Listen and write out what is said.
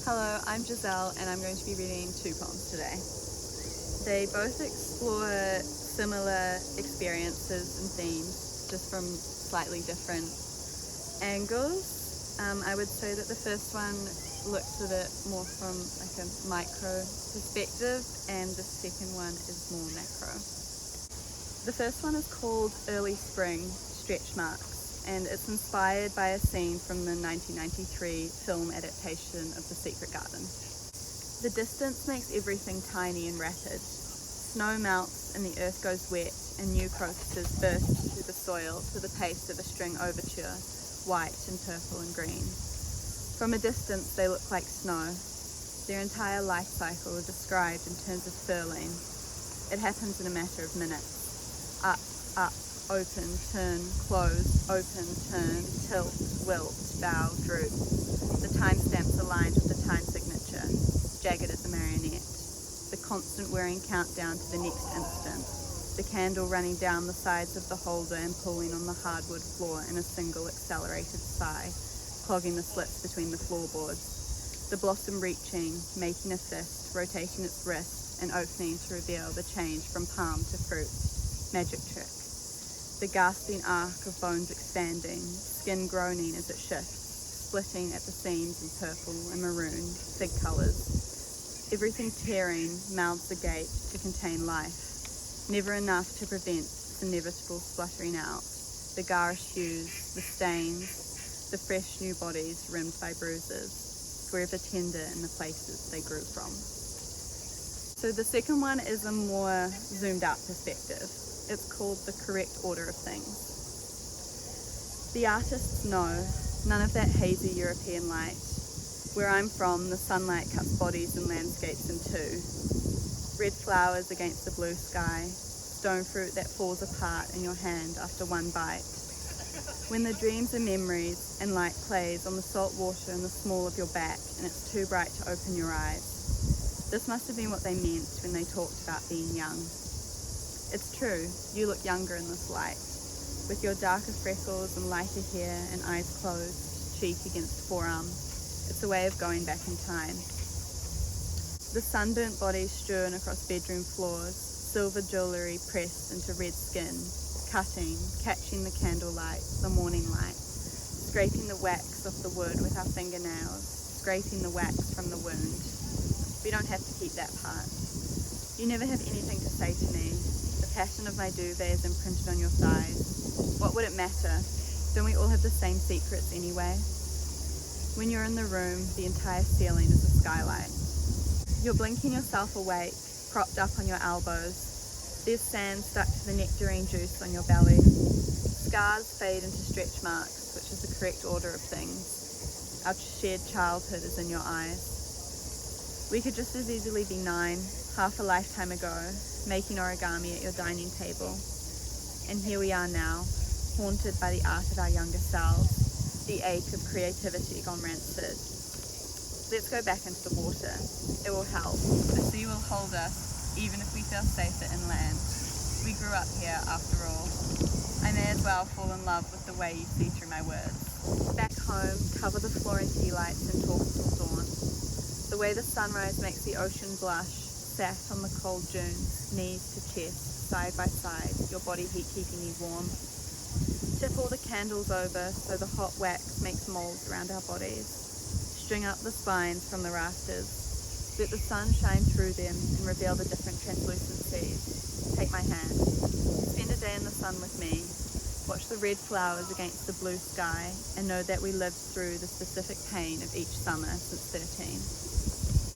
Hello, I'm Giselle and I'm going to be reading two poems today. They both explore similar experiences and themes, just from slightly different angles. I would say that the first one looks at it more from like a micro perspective and the second one is more macro. The first one is called Early Spring, Stretch Marks, and it's inspired by a scene from the 1993 film adaptation of The Secret Garden. The distance makes everything tiny and rapid. Snow melts and the earth goes wet and new crocuses burst through the soil to the pace of a string overture, white and purple and green. From a distance they look like snow. Their entire life cycle is described in terms of furling. It happens in a matter of minutes. Up, up, open, turn, close, open, turn, tilt, wilt, bow, droop. The timestamps aligned with the time signature, jagged as a marionette. The constant whirring countdown to the next instant. The candle running down the sides of the holder and pulling on the hardwood floor in a single accelerated sigh, clogging the slits between the floorboards. The blossom reaching, making a fist, rotating its wrist and opening to reveal the change from palm to fruit. Magic trick. The gasping arc of bones expanding, skin groaning as it shifts, splitting at the seams in purple and maroon, fig colours. Everything tearing, mouths agape to contain life. Never enough to prevent its inevitable spluttering out. The garish hues, the stains, the fresh new bodies rimmed by bruises, forever tender in the places they grew from. So the second one is a more zoomed out perspective. It's called The Correct Order of Things. The artists know none of that hazy European light. Where I'm from, the sunlight cuts bodies and landscapes in two. Red flowers against the blue sky, stone fruit that falls apart in your hand after one bite. When the dreams are memories and light plays on the salt water in the small of your back and it's too bright to open your eyes. This must have been what they meant when they talked about being young. It's true, you look younger in this light, with your darker freckles and lighter hair and eyes closed, cheek against forearm. It's a way of going back in time. The sunburnt bodies strewn across bedroom floors, silver jewellery pressed into red skin, cutting, catching the candlelight, the morning light, scraping the wax off the wood with our fingernails, scraping the wax from the wound. We don't have to keep that part. You never have anything to say to me. The pattern of my duvet is imprinted on your thighs. What would it matter? Don't we all have the same secrets anyway? When you're in the room, the entire ceiling is a skylight. You're blinking yourself awake, propped up on your elbows. There's sand stuck to the nectarine juice on your belly. Scars fade into stretch marks, which is the correct order of things. Our shared childhood is in your eyes. We could just as easily be 9, half a lifetime ago, making origami at your dining table. And here we are now, haunted by the art of our younger selves, the ache of creativity gone rancid. Let's go back into the water. It will help. The sea will hold us, even if we feel safer inland. We grew up here, after all. I may as well fall in love with the way you see through my words. Back home, cover the floor in tea lights and talk till dawn. The way the sunrise makes the ocean blush, sat on the cold dunes, knees to chest, side by side, your body heat keeping you warm. Tip all the candles over so the hot wax makes molds around our bodies. String up the spines from the rafters. Let the sun shine through them and reveal the different translucencies. Take my hand. Spend a day in the sun with me. Watch the red flowers against the blue sky and know that we lived through the specific pain of each summer since 13.